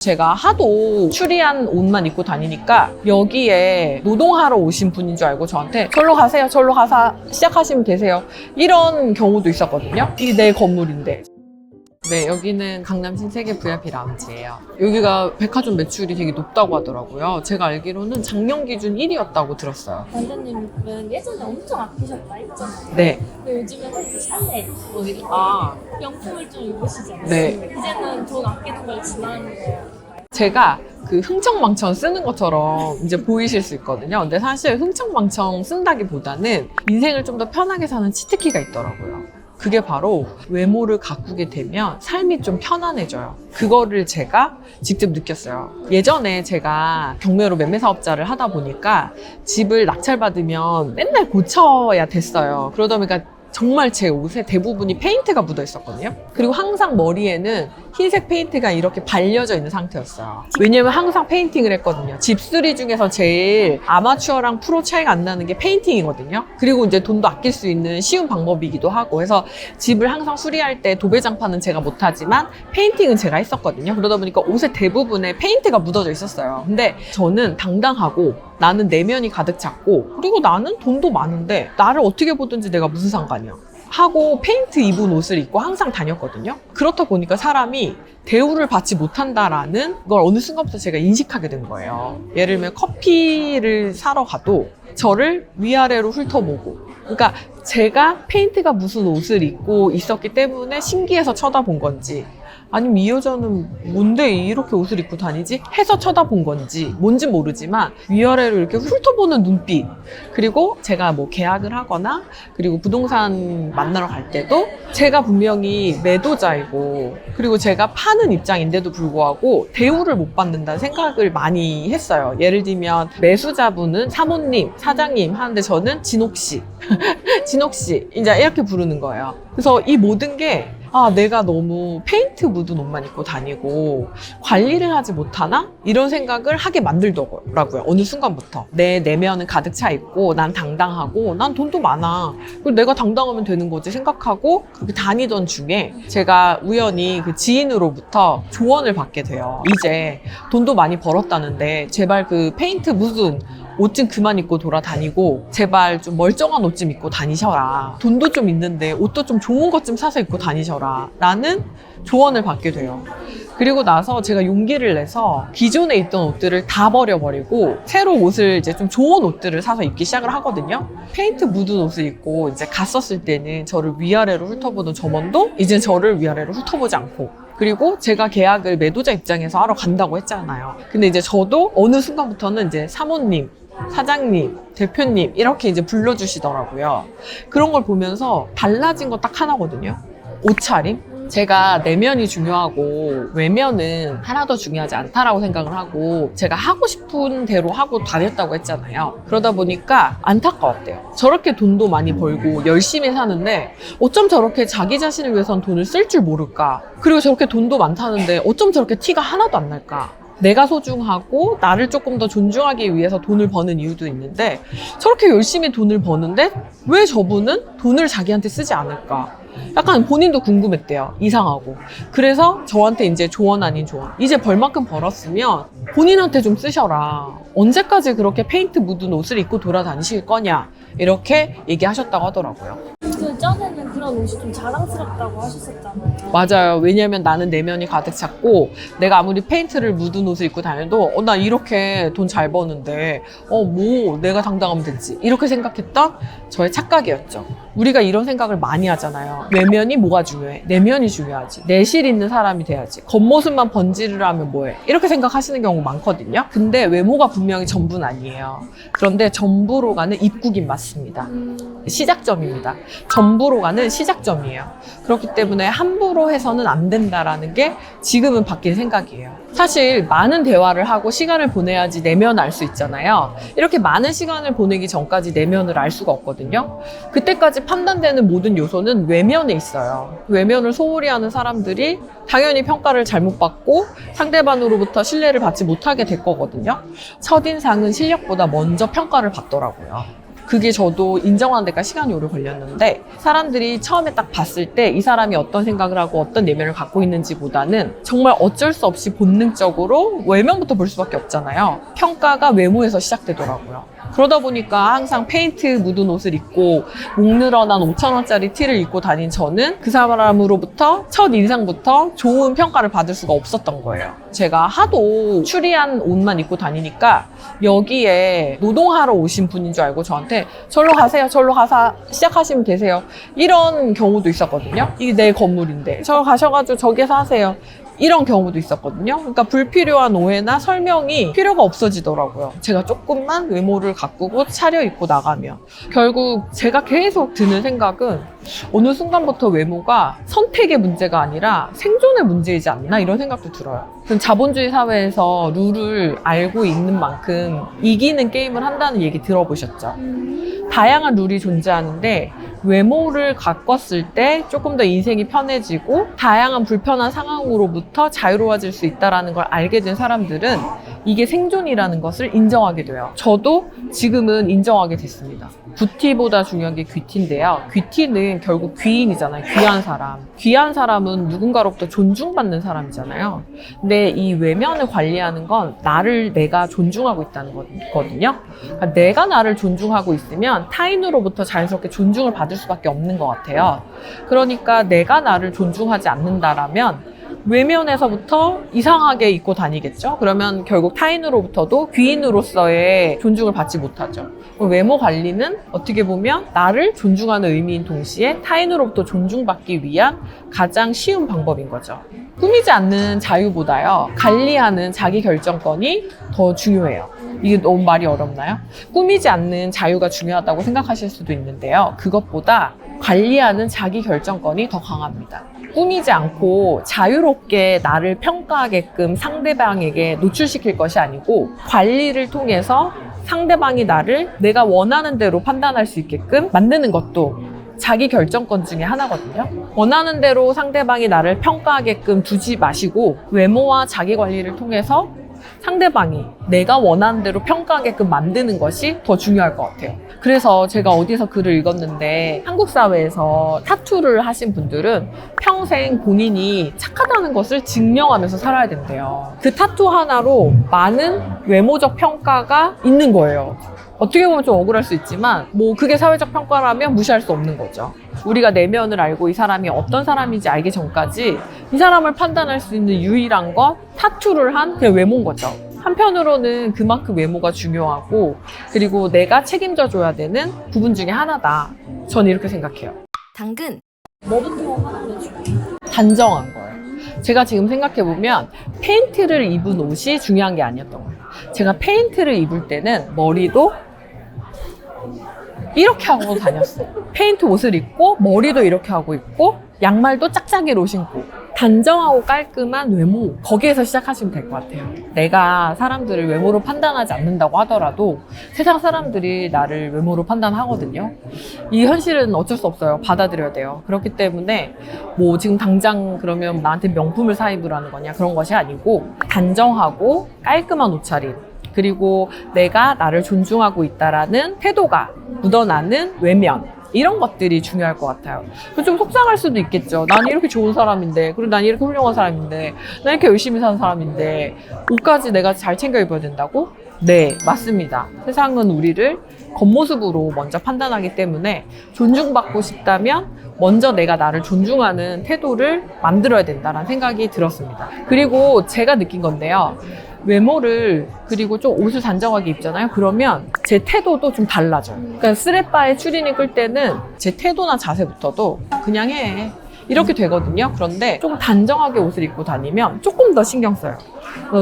제가 하도 추리한 옷만 입고 다니니까 여기에 노동하러 오신 분인 줄 알고 저한테 절로 가세요, 절로 가서 시작하시면 되세요, 이런 경우도 있었거든요. 이게 내 건물인데. 네, 여기는 강남 신세계 VIP 라운지예요. 여기가 백화점 매출이 되게 높다고 하더라고요. 제가 알기로는 작년 기준 1위였다고 들었어요. 원장님은 예전에 엄청 아끼셨다 했잖아요. 네. 근데 요즘에는 샬레 뭐 이렇게 명품을 좀 입으시잖아요. 네. 이제는 돈 아끼는 걸 지나는 거예요. 제가 그 흥청망청 쓰는 것처럼 이제 보이실 수 있거든요. 근데 사실 흥청망청 쓴다기보다는 인생을 좀 더 편하게 사는 치트키가 있더라고요. 그게 바로 외모를 가꾸게 되면 삶이 좀 편안해져요. 그거를 제가 직접 느꼈어요. 예전에 제가 경매로 매매 사업자를 하다 보니까 집을 낙찰받으면 맨날 고쳐야 됐어요. 그러다 보니까 정말 제 옷에 대부분이 페인트가 묻어 있었거든요. 그리고 항상 머리에는 흰색 페인트가 이렇게 발려져 있는 상태였어요. 왜냐면 항상 페인팅을 했거든요. 집수리 중에서 제일 아마추어랑 프로 차이가 안 나는 게 페인팅이거든요. 그리고 이제 돈도 아낄 수 있는 쉬운 방법이기도 하고 해서 집을 항상 수리할 때 도배장판은 제가 못하지만 페인팅은 제가 했었거든요. 그러다 보니까 옷의 대부분에 페인트가 묻어져 있었어요. 근데 저는 당당하고 나는 내면이 가득 찼고 그리고 나는 돈도 많은데 나를 어떻게 보든지 내가 무슨 상관이야 하고 페인트 입은 옷을 입고 항상 다녔거든요. 그렇다 보니까 사람이 대우를 받지 못한다라는 걸 어느 순간부터 제가 인식하게 된 거예요. 예를 들면 커피를 사러 가도 저를 위아래로 훑어보고, 그러니까 제가 페인트가 묻은 옷을 입고 있었기 때문에 신기해서 쳐다본 건지, 아니면 이 여자는 뭔데 이렇게 옷을 입고 다니지? 해서 쳐다본 건지 뭔지 모르지만 위아래로 이렇게 훑어보는 눈빛, 그리고 제가 뭐 계약을 하거나 그리고 부동산 만나러 갈 때도 제가 분명히 매도자이고 그리고 제가 파는 입장인데도 불구하고 대우를 못 받는다는 생각을 많이 했어요. 예를 들면 매수자분은 사모님, 사장님 하는데 저는 진옥씨 진옥씨 이제 이렇게 부르는 거예요. 그래서 이 모든 게 내가 너무 페인트 묻은 옷만 입고 다니고 관리를 하지 못하나? 이런 생각을 하게 만들더라고요. 어느 순간부터. 내 내면은 가득 차 있고 난 당당하고 난 돈도 많아. 그리고 내가 당당하면 되는 거지 생각하고 그렇게 다니던 중에 제가 우연히 그 지인으로부터 조언을 받게 돼요. 이제 돈도 많이 벌었다는데 제발 그 페인트 묻은 옷 좀 그만 입고 돌아다니고 제발 좀 멀쩡한 옷 좀 입고 다니셔라. 돈도 좀 있는데 옷도 좀 좋은 것 좀 사서 입고 다니셔라 라는 조언을 받게 돼요. 그리고 나서 제가 용기를 내서 기존에 입던 옷들을 다 버려버리고 새로 옷을 이제 좀 좋은 옷들을 사서 입기 시작을 하거든요. 페인트 묻은 옷을 입고 이제 갔었을 때는 저를 위아래로 훑어보던 점원도 이제 저를 위아래로 훑어보지 않고, 그리고 제가 계약을 매도자 입장에서 하러 간다고 했잖아요. 근데 이제 저도 어느 순간부터는 이제 사모님, 사장님, 대표님 이렇게 이제 불러주시더라고요. 그런 걸 보면서 달라진 거 딱 하나거든요. 옷차림? 제가 내면이 중요하고 외면은 하나도 중요하지 않다라고 생각을 하고 제가 하고 싶은 대로 하고 다녔다고 했잖아요. 그러다 보니까 안타까웠대요. 저렇게 돈도 많이 벌고 열심히 사는데 어쩜 저렇게 자기 자신을 위해선 돈을 쓸 줄 모를까? 그리고 저렇게 돈도 많다는데 어쩜 저렇게 티가 하나도 안 날까? 내가 소중하고 나를 조금 더 존중하기 위해서 돈을 버는 이유도 있는데 저렇게 열심히 돈을 버는데 왜 저분은 돈을 자기한테 쓰지 않을까? 약간 본인도 궁금했대요. 이상하고. 그래서 저한테 이제 조언 아닌 조언. 이제 벌만큼 벌었으면 본인한테 좀 쓰셔라. 언제까지 그렇게 페인트 묻은 옷을 입고 돌아다니실 거냐. 이렇게 얘기하셨다고 하더라고요. 그 전에는 그런 옷이 좀 자랑스럽다고 하셨었잖아요. 맞아요. 왜냐면 나는 내면이 가득 찼고 내가 아무리 페인트를 묻은 옷을 입고 다녀도 나 이렇게 돈 잘 버는데 뭐 내가 당당하면 되지 이렇게 생각했던 저의 착각이었죠. 우리가 이런 생각을 많이 하잖아요. 외면이 뭐가 중요해? 내면이 중요하지. 내실 있는 사람이 돼야지. 겉모습만 번지르르 하면 뭐해? 이렇게 생각하시는 경우 많거든요. 근데 외모가 분명히 전부는 아니에요. 그런데 전부로 가는 입국인 맞습니다. 시작점입니다. 전부로 가는 시작점이에요. 그렇기 때문에 함부로 해서는 안 된다라는 게 지금은 바뀐 생각이에요. 사실 많은 대화를 하고 시간을 보내야지 내면을 알 수 있잖아요. 이렇게 많은 시간을 보내기 전까지 내면을 알 수가 없거든요. 그때까지 판단되는 모든 요소는 외면에 있어요. 외면을 소홀히 하는 사람들이 당연히 평가를 잘못 받고 상대방으로부터 신뢰를 받지 못하게 될 거거든요. 첫인상은 실력보다 먼저 평가를 받더라고요. 그게 저도 인정하는 데가 시간이 오래 걸렸는데 사람들이 처음에 딱 봤을 때 이 사람이 어떤 생각을 하고 어떤 내면을 갖고 있는지보다는 정말 어쩔 수 없이 본능적으로 외면부터 볼 수밖에 없잖아요. 평가가 외모에서 시작되더라고요. 그러다 보니까 항상 페인트 묻은 옷을 입고 목 늘어난 5,000원짜리 티를 입고 다닌 저는 그 사람으로부터 첫 인상부터 좋은 평가를 받을 수가 없었던 거예요. 제가 하도 추리한 옷만 입고 다니니까 여기에 노동하러 오신 분인 줄 알고 저한테 절로 가세요. 절로 가서 시작하시면 되세요. 이런 경우도 있었거든요. 이게 내 건물인데 저 가셔가지고 저기에서 하세요. 이런 경우도 있었거든요. 그러니까 불필요한 오해나 설명이 필요가 없어지더라고요. 제가 조금만 외모를 가꾸고 차려입고 나가면. 결국 제가 계속 드는 생각은 어느 순간부터 외모가 선택의 문제가 아니라 생존의 문제이지 않나 이런 생각도 들어요. 자본주의 사회에서 룰을 알고 있는 만큼 이기는 게임을 한다는 얘기 들어보셨죠? 다양한 룰이 존재하는데 외모를 가꿨을 때 조금 더 인생이 편해지고 다양한 불편한 상황으로부터 자유로워질 수 있다는 걸 알게 된 사람들은 이게 생존이라는 것을 인정하게 돼요. 저도 지금은 인정하게 됐습니다. 뷰티보다 중요한 게 귀티인데요. 귀티는 결국 귀인이잖아요. 귀한 사람. 귀한 사람은 누군가로부터 존중받는 사람이잖아요. 근데 이 외면을 관리하는 건 나를 내가 존중하고 있다는 거거든요. 그러니까 내가 나를 존중하고 있으면 타인으로부터 자연스럽게 존중을 받을 수밖에 없는 것 같아요. 그러니까 내가 나를 존중하지 않는다라면 외면에서부터 이상하게 입고 다니겠죠? 그러면 결국 타인으로부터도 귀인으로서의 존중을 받지 못하죠. 외모 관리는 어떻게 보면 나를 존중하는 의미인 동시에 타인으로부터 존중받기 위한 가장 쉬운 방법인 거죠. 꾸미지 않는 자유보다요, 관리하는 자기 결정권이 더 중요해요. 이게 너무 말이 어렵나요? 꾸미지 않는 자유가 중요하다고 생각하실 수도 있는데요. 그것보다 관리하는 자기 결정권이 더 강합니다. 꾸미지 않고 자유롭게 나를 평가하게끔 상대방에게 노출시킬 것이 아니고 관리를 통해서 상대방이 나를 내가 원하는 대로 판단할 수 있게끔 만드는 것도 자기 결정권 중에 하나거든요. 원하는 대로 상대방이 나를 평가하게끔 두지 마시고 외모와 자기 관리를 통해서 상대방이 내가 원하는 대로 평가하게끔 만드는 것이 더 중요할 것 같아요. 그래서 제가 어디서 글을 읽었는데 한국 사회에서 타투를 하신 분들은 평생 본인이 착하다는 것을 증명하면서 살아야 된대요. 그 타투 하나로 많은 외모적 평가가 있는 거예요. 어떻게 보면 좀 억울할 수 있지만 뭐 그게 사회적 평가라면 무시할 수 없는 거죠. 우리가 내면을 알고 이 사람이 어떤 사람인지 알기 전까지 이 사람을 판단할 수 있는 유일한 건 타투를 한 그냥 외모인 거죠. 한편으로는 그만큼 외모가 중요하고 그리고 내가 책임져 줘야 되는 부분 중에 하나다. 저는 이렇게 생각해요. 당근. 뭐부터 하는 게 중요해요? 단정한 거예요. 제가 지금 생각해보면 페인트를 입은 옷이 중요한 게 아니었던 거예요. 제가 페인트를 입을 때는 머리도 이렇게 하고 다녔어요. 페인트 옷을 입고 머리도 이렇게 하고 있고 양말도 짝짝이로 신고 단정하고 깔끔한 외모, 거기에서 시작하시면 될 것 같아요. 내가 사람들을 외모로 판단하지 않는다고 하더라도 세상 사람들이 나를 외모로 판단하거든요. 이 현실은 어쩔 수 없어요. 받아들여야 돼요. 그렇기 때문에 뭐 지금 당장 그러면 나한테 명품을 사 입으라는 거냐 그런 것이 아니고 단정하고 깔끔한 옷차림 그리고 내가 나를 존중하고 있다라는 태도가 묻어나는 외면 이런 것들이 중요할 것 같아요. 좀 속상할 수도 있겠죠. 난 이렇게 좋은 사람인데, 그리고 난 이렇게 훌륭한 사람인데, 난 이렇게 열심히 사는 사람인데, 옷까지 내가 잘 챙겨 입어야 된다고? 네, 맞습니다. 세상은 우리를 겉모습으로 먼저 판단하기 때문에 존중받고 싶다면 먼저 내가 나를 존중하는 태도를 만들어야 된다는 생각이 들었습니다. 그리고 제가 느낀 건데요. 외모를 그리고 좀 옷을 단정하게 입잖아요. 그러면 제 태도도 좀 달라져요. 그러니까 스레바에 추리닝 끌 때는 제 태도나 자세부터도 그냥 해 이렇게 되거든요. 그런데 조금 단정하게 옷을 입고 다니면 조금 더 신경 써요.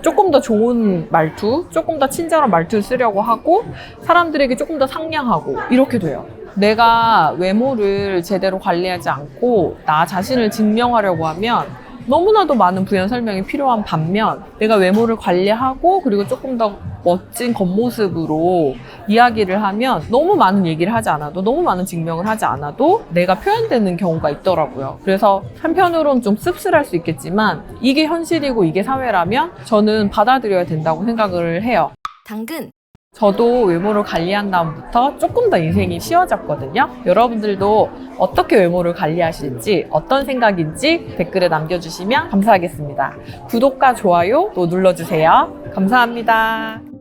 조금 더 좋은 말투, 조금 더 친절한 말투를 쓰려고 하고 사람들에게 조금 더 상냥하고 이렇게 돼요. 내가 외모를 제대로 관리하지 않고 나 자신을 증명하려고 하면 너무나도 많은 부연 설명이 필요한 반면 내가 외모를 관리하고 그리고 조금 더 멋진 겉모습으로 이야기를 하면 너무 많은 얘기를 하지 않아도 너무 많은 증명을 하지 않아도 내가 표현되는 경우가 있더라고요. 그래서 한편으로는 좀 씁쓸할 수 있겠지만 이게 현실이고 이게 사회라면 저는 받아들여야 된다고 생각을 해요. 당근. 저도 외모를 관리한 다음부터 조금 더 인생이 쉬워졌거든요. 여러분들도 어떻게 외모를 관리하실지, 어떤 생각인지 댓글에 남겨주시면 감사하겠습니다. 구독과 좋아요 또 눌러주세요. 감사합니다.